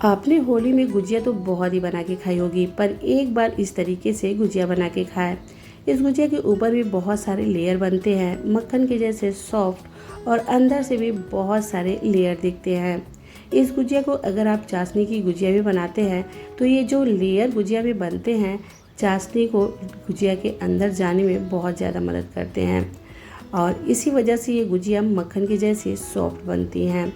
आपने होली में गुजिया तो बहुत ही बना के खाई होगी, पर एक बार इस तरीके से गुजिया बना के खाएं। इस गुजिया के ऊपर भी बहुत सारे लेयर बनते हैं, मक्खन के जैसे सॉफ्ट, और अंदर से भी बहुत सारे लेयर दिखते हैं। इस गुजिया को अगर आप चाशनी की गुजिया भी बनाते हैं तो ये जो लेयर गुजिया में बनते हैं, चाशनी को गुजिया के अंदर जाने में बहुत ज़्यादा मदद करते हैं, और इसी वजह से ये गुजिया मक्खन की जैसी सॉफ्ट बनती हैं।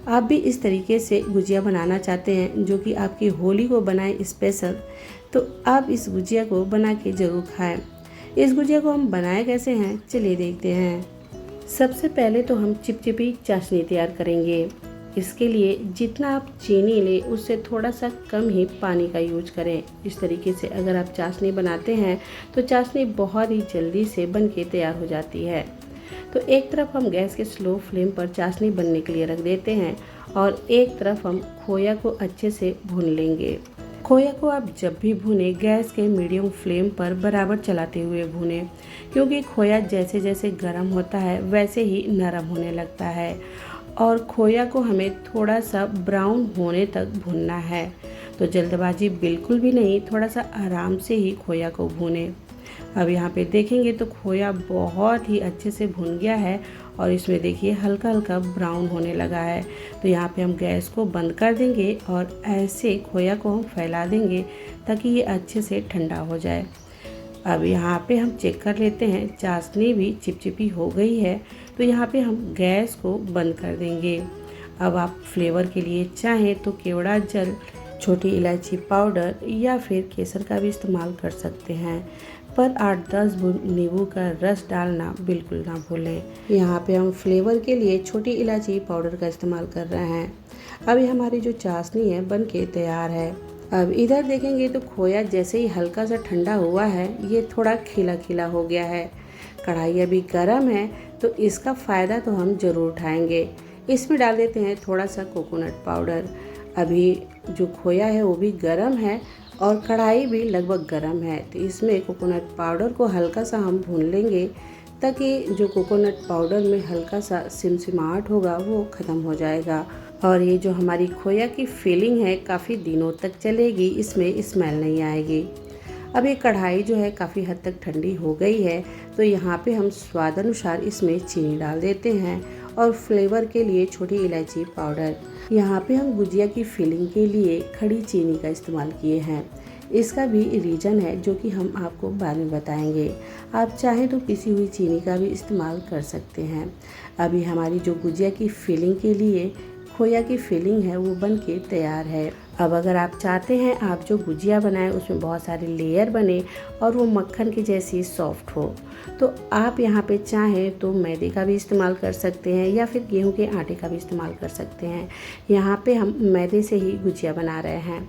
आप भी इस तरीके से गुजिया बनाना चाहते हैं जो कि आपकी होली को बनाए स्पेशल, तो आप इस गुजिया को बना के ज़रूर खाएं। इस गुजिया को हम बनाए कैसे हैं, चलिए देखते हैं। सबसे पहले तो हम चिपचिपी चाशनी तैयार करेंगे। इसके लिए जितना आप चीनी लें उससे थोड़ा सा कम ही पानी का यूज करें। इस तरीके से अगर आप चाशनी बनाते हैं तो चाशनी बहुत ही जल्दी से बन के तैयार हो जाती है। तो एक तरफ हम गैस के स्लो फ्लेम पर चाशनी बनने के लिए रख देते हैं और एक तरफ हम खोया को अच्छे से भून लेंगे। खोया को आप जब भी भूनें गैस के मीडियम फ्लेम पर बराबर चलाते हुए भूनें, क्योंकि खोया जैसे जैसे गर्म होता है वैसे ही नरम होने लगता है और खोया को हमें थोड़ा सा ब्राउन होने तक भूनना है। तो जल्दबाजी बिल्कुल भी नहीं, थोड़ा सा आराम से ही खोया को भूनें। अब यहाँ पे देखेंगे तो खोया बहुत ही अच्छे से भुन गया है और इसमें देखिए हल्का हल्का ब्राउन होने लगा है। तो यहाँ पे हम गैस को बंद कर देंगे और ऐसे खोया को हम फैला देंगे ताकि ये अच्छे से ठंडा हो जाए। अब यहाँ पे हम चेक कर लेते हैं, चाशनी भी चिपचिपी हो गई है, तो यहाँ पे हम गैस को बंद कर देंगे। अब आप फ्लेवर के लिए चाहें तो केवड़ा जल, छोटी इलायची पाउडर या फिर केसर का भी इस्तेमाल कर सकते हैं, पर 8-10 बूंद नींबू का रस डालना बिल्कुल ना भूलें। यहाँ पे हम फ्लेवर के लिए छोटी इलायची पाउडर का इस्तेमाल कर रहे हैं। अभी हमारी जो चाशनी है बन के तैयार है। अब इधर देखेंगे तो खोया जैसे ही हल्का सा ठंडा हुआ है, ये थोड़ा खिला खिला हो गया है। कढ़ाई अभी गर्म है तो इसका फ़ायदा तो हम ज़रूर उठाएंगे। इसमें डाल देते हैं थोड़ा सा कोकोनट पाउडर। अभी जो खोया है वो भी गर्म है और कढ़ाई भी लगभग गर्म है, तो इसमें कोकोनट पाउडर को हल्का सा हम भून लेंगे ताकि जो कोकोनट पाउडर में हल्का सा सिमसिमाहट होगा वो ख़त्म हो जाएगा और ये जो हमारी खोया की फीलिंग है काफ़ी दिनों तक चलेगी, इसमें स्मेल नहीं आएगी। अब ये कढ़ाई जो है काफ़ी हद तक ठंडी हो गई है, तो यहाँ पे हम स्वाद अनुसार इसमें चीनी डाल देते हैं और फ्लेवर के लिए छोटी इलायची पाउडर। यहाँ पे हम गुजिया की फिलिंग के लिए खड़ी चीनी का इस्तेमाल किए हैं। इसका भी रीज़न है जो कि हम आपको बाद में बताएंगे। आप चाहें तो पिसी हुई चीनी का भी इस्तेमाल कर सकते हैं। अभी हमारी जो गुजिया की फिलिंग के लिए खोया की फिलिंग है वो बन के तैयार है। अब अगर आप चाहते हैं आप जो गुजिया बनाएं उसमें बहुत सारे लेयर बने और वो मक्खन की जैसी सॉफ्ट हो, तो आप यहाँ पे चाहें तो मैदे का भी इस्तेमाल कर सकते हैं या फिर गेहूं के आटे का भी इस्तेमाल कर सकते हैं। यहाँ पे हम मैदे से ही गुजिया बना रहे हैं।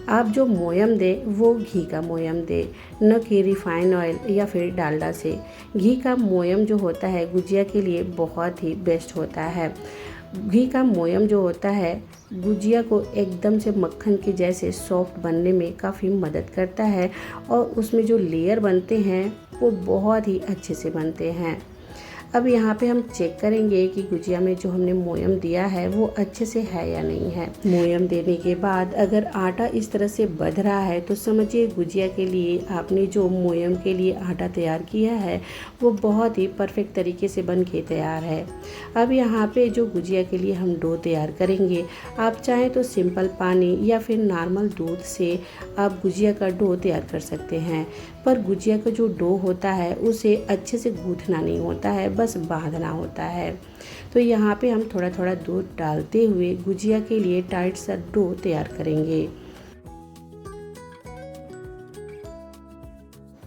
आप जो मोयम दें वो घी का मोयम दें, न कि रिफाइन ऑयल या फिर डालडा से। घी का मोयम जो होता है गुजिया के लिए बहुत ही बेस्ट होता है। घी का मोयम जो होता है गुजिया को एकदम से मक्खन के जैसे सॉफ्ट बनने में काफ़ी मदद करता है और उसमें जो लेयर बनते हैं वो बहुत ही अच्छे से बनते हैं। अब यहाँ पे हम चेक करेंगे कि गुजिया में जो हमने मोयम दिया है वो अच्छे से है या नहीं है। मोयम देने के बाद अगर आटा इस तरह से बंध रहा है तो समझिए गुजिया के लिए आपने जो मोयम के लिए आटा तैयार किया है वो बहुत ही परफेक्ट तरीके से बन के तैयार है। अब यहाँ पे जो गुजिया के लिए हम डो तैयार करेंगे, आप चाहें तो सिंपल पानी या फिर नॉर्मल दूध से आप गुजिया का डो तैयार कर सकते हैं, पर गुजिया का जो डो होता है उसे अच्छे से गूँथना नहीं होता है, बस बांधना होता है। तो यहाँ पे हम थोड़ा थोड़ा दूध डालते हुए गुजिया के लिए टाइट सा डो तैयार करेंगे।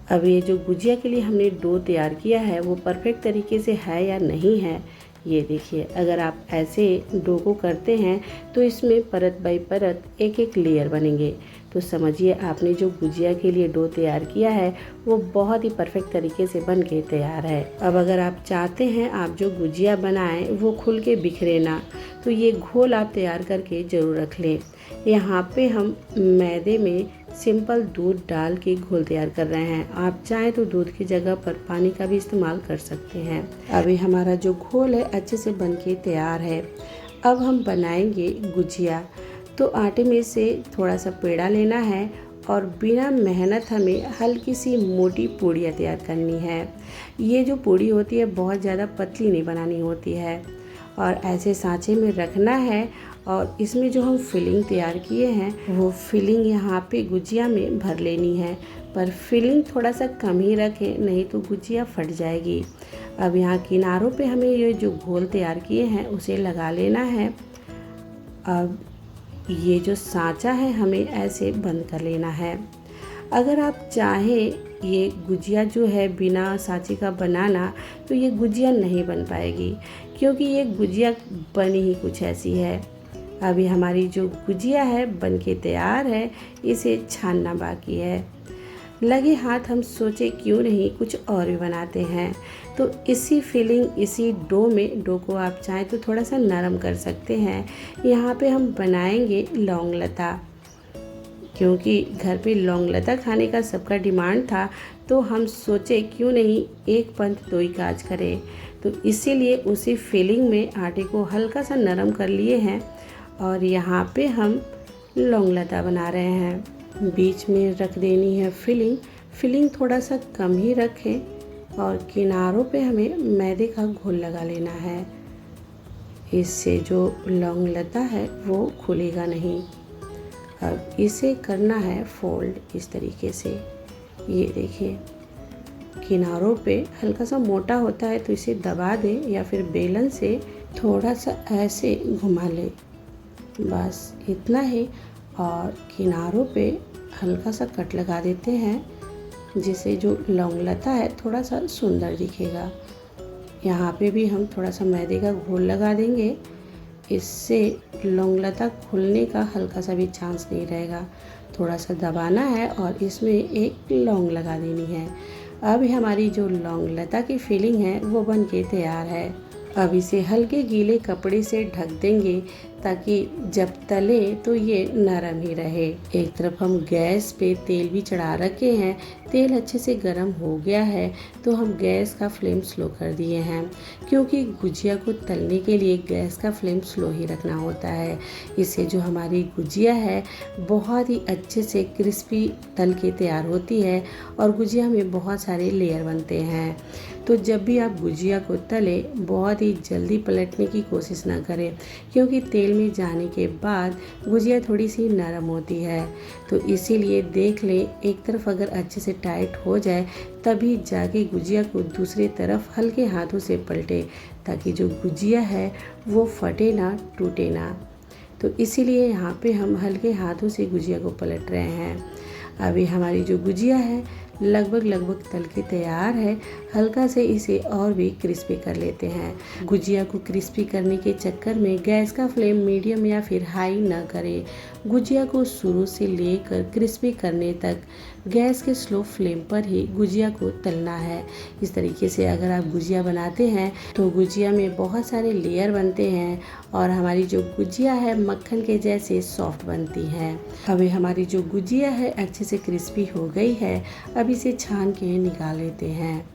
अब ये जो गुजिया के लिए हमने डो तैयार किया है वो परफेक्ट तरीके से है या नहीं है, ये देखिए। अगर आप ऐसे डो को करते हैं तो इसमें परत बाई परत एक एक लेयर बनेंगे, तो समझिए आपने जो गुजिया के लिए डो तैयार किया है वो बहुत ही परफेक्ट तरीके से बन के तैयार है। अब अगर आप चाहते हैं आप जो गुजिया बनाएं वो खुल के बिखरे ना, तो ये घोल आप तैयार करके ज़रूर रख लें। यहाँ पे हम मैदे में सिंपल दूध डाल के घोल तैयार कर रहे हैं। आप चाहें तो दूध की जगह पर पानी का भी इस्तेमाल कर सकते हैं। अभी हमारा जो घोल है अच्छे से बन के तैयार है। अब हम बनाएंगे गुजिया। तो आटे में से थोड़ा सा पेड़ा लेना है और बिना मेहनत हमें हल्की सी मोटी पूड़ियाँ तैयार करनी है। ये जो पूड़ी होती है बहुत ज़्यादा पतली नहीं बनानी होती है और ऐसे सांचे में रखना है और इसमें जो हम फिलिंग तैयार किए हैं वो फिलिंग यहाँ पे गुजिया में भर लेनी है, पर फिलिंग थोड़ा सा कम ही रखें, नहीं तो गुजिया फट जाएगी। अब यहाँ किनारों पे हमें ये जो घोल तैयार किए हैं उसे लगा लेना है। अब ये जो सांचा है हमें ऐसे बंद कर लेना है। अगर आप चाहें ये गुजिया जो है बिना सांचे का बनाना, तो ये गुजिया नहीं बन पाएगी, क्योंकि ये गुजिया बनी ही कुछ ऐसी है। अभी हमारी जो गुजिया है बनके तैयार है, इसे छानना बाकी है। लगे हाथ हम सोचे क्यों नहीं कुछ और भी बनाते हैं। तो इसी फिलिंग, इसी डो को आप चाहें तो थोड़ा सा नरम कर सकते हैं। यहाँ पे हम बनाएंगे लौंग लता, क्योंकि घर पे लौंग लता खाने का सबका डिमांड था, तो हम सोचे क्यों नहीं एक पंथ दो ही काज करें। तो इसीलिए उसी फिलिंग में आटे को हल्का सा नरम कर लिए हैं और यहाँ पे हम लौंग लता बना रहे हैं। बीच में रख देनी है फिलिंग थोड़ा सा कम ही रखें और किनारों पे हमें मैदे का घोल लगा लेना है। इससे जो लौंग लता है वो खुलेगा नहीं। अब इसे करना है फोल्ड इस तरीके से। ये देखिए, किनारों पे हल्का सा मोटा होता है तो इसे दबा दें या फिर बेलन से थोड़ा सा ऐसे घुमा लें, बस इतना ही। और किनारों पे हल्का सा कट लगा देते हैं, जिससे जो लौंग लता है थोड़ा सा सुंदर दिखेगा। यहाँ पे भी हम थोड़ा सा मैदे का घोल लगा देंगे, इससे लौंग लता खुलने का हल्का सा भी चांस नहीं रहेगा। थोड़ा सा दबाना है और इसमें एक लौंग लगा देनी है। अब हमारी जो लौंग लता की फिलिंग है वो बन के तैयार है। अब इसे हल्के गीले कपड़े से ढक देंगे ताकि जब तले तो ये नरम ही रहे। एक तरफ हम गैस पे तेल भी चढ़ा रखे हैं। तेल अच्छे से गर्म हो गया है तो हम गैस का फ्लेम स्लो कर दिए हैं, क्योंकि गुजिया को तलने के लिए गैस का फ्लेम स्लो ही रखना होता है। इससे जो हमारी गुजिया है बहुत ही अच्छे से क्रिस्पी तल के तैयार होती है और गुजिया में बहुत सारे लेयर बनते हैं। तो जब भी आप गुजिया को तले बहुत ही जल्दी पलटने की कोशिश ना करें, क्योंकि तेल में जाने के बाद गुजिया थोड़ी सी नरम होती है। तो इसीलिए देख लें, एक तरफ अगर अच्छे से टाइट हो जाए तभी जाके गुजिया को दूसरी तरफ हल्के हाथों से पलटे, ताकि जो गुजिया है वो फटे ना, टूटे ना। तो इसीलिए यहाँ पे हम हल्के हाथों से गुजिया को पलट रहे हैं। अभी हमारी जो गुजिया है लगभग तल के तैयार है। हल्का से इसे और भी क्रिस्पी कर लेते हैं। गुजिया को क्रिस्पी करने के चक्कर में गैस का फ्लेम मीडियम या फिर हाई ना करें। गुजिया को शुरू से लेकर क्रिस्पी करने तक गैस के स्लो फ्लेम पर ही गुजिया को तलना है। इस तरीके से अगर आप गुजिया बनाते हैं तो गुजिया में बहुत सारे लेयर बनते हैं और हमारी जो गुजिया है मक्खन के जैसे सॉफ्ट बनती है। अभी हमारी जो गुजिया है अच्छे से क्रिस्पी हो गई है। अब इसे छान के निकाल लेते हैं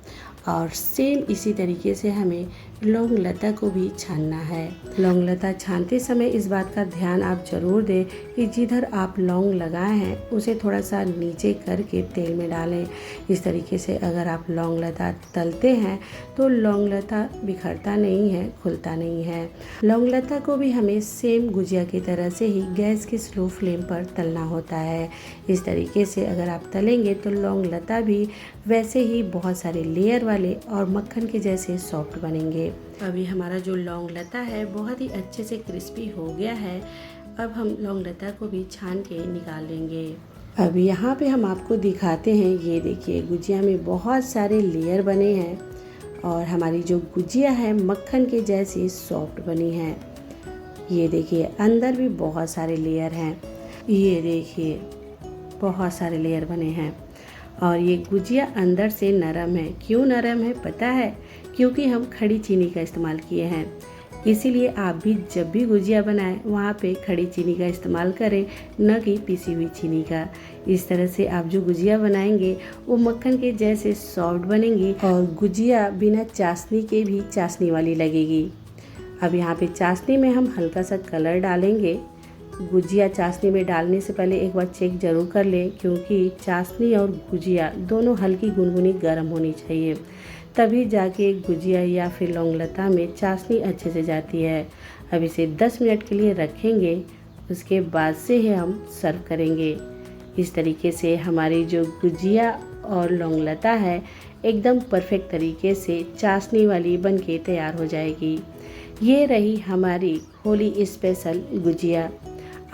और सेम इसी तरीके से हमें लौंग लता को भी छानना है। लौंग लता छानते समय इस बात का ध्यान आप जरूर दें कि जिधर आप लौंग लगाए हैं उसे थोड़ा सा नीचे करके तेल में डालें। इस तरीके से अगर आप लौंग लता तलते हैं तो लौंग लता बिखरता नहीं है, खुलता नहीं है। लौंग लता को भी हमें सेम गुजिया की तरह से ही गैस के स्लो फ्लेम पर तलना होता है। इस तरीके से अगर आप तलेंगे तो लौंग लता भी वैसे ही बहुत सारे लेयर वाले और मक्खन के जैसे सॉफ्ट बनेंगे। अभी हमारा जो लौंग लता है बहुत ही अच्छे से क्रिस्पी हो गया है। अब हम लौंग लता को भी छान के निकाल लेंगे। अब यहाँ पे हम आपको दिखाते हैं, ये देखिए गुजिया में बहुत सारे लेयर बने हैं और हमारी जो गुजिया है मक्खन के जैसी सॉफ्ट बनी है। ये देखिए अंदर भी बहुत सारे लेयर हैं। ये देखिए बहुत सारे लेयर बने हैं और ये गुजिया अंदर से नरम है। क्यों नरम है पता है? क्योंकि हम खड़ी चीनी का इस्तेमाल किए हैं। इसीलिए आप भी जब भी गुजिया बनाएं वहाँ पे खड़ी चीनी का इस्तेमाल करें, न कि पिसी हुई चीनी का। इस तरह से आप जो गुजिया बनाएंगे वो मक्खन के जैसे सॉफ्ट बनेंगी और गुजिया बिना चाशनी के भी चाशनी वाली लगेगी। अब यहाँ पे चाशनी में हम हल्का सा कलर डालेंगे गुजिया चाशनी में डालने से पहले एक बार चेक ज़रूर कर लें, क्योंकि चाशनी और गुजिया दोनों हल्की गुनगुनी गर्म होनी चाहिए, तभी जाके गुजिया या फिर लौंगलता में चाशनी अच्छे से जाती है। अब इसे 10 मिनट के लिए रखेंगे, उसके बाद से ही हम सर्व करेंगे। इस तरीके से हमारी जो गुजिया और लौंगलता है एकदम परफेक्ट तरीके से चाशनी वाली बनके तैयार हो जाएगी। ये रही हमारी होली स्पेशल गुजिया।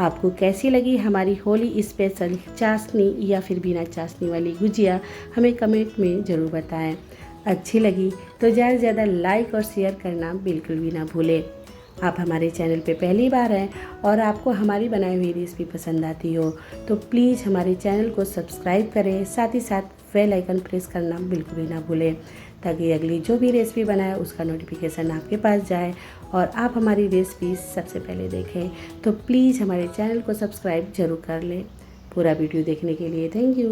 आपको कैसी लगी हमारी होली स्पेशल चाशनी या फिर बिना चाशनी वाली गुजिया, हमें कमेंट में ज़रूर बताएं। अच्छी लगी तो ज़्यादा से ज़्यादा लाइक और शेयर करना बिल्कुल भी ना भूलें। आप हमारे चैनल पे पहली बार हैं और आपको हमारी बनाई हुई रेसिपी पसंद आती हो तो प्लीज़ हमारे चैनल को सब्सक्राइब करें, साथ ही साथ बेल आइकन प्रेस करना बिल्कुल भी ना भूलें, ताकि अगली जो भी रेसिपी बनाए उसका नोटिफिकेशन आपके पास जाए और आप हमारी रेसिपी सबसे पहले देखें। तो प्लीज़ हमारे चैनल को सब्सक्राइब ज़रूर कर लें। पूरा वीडियो देखने के लिए थैंक यू।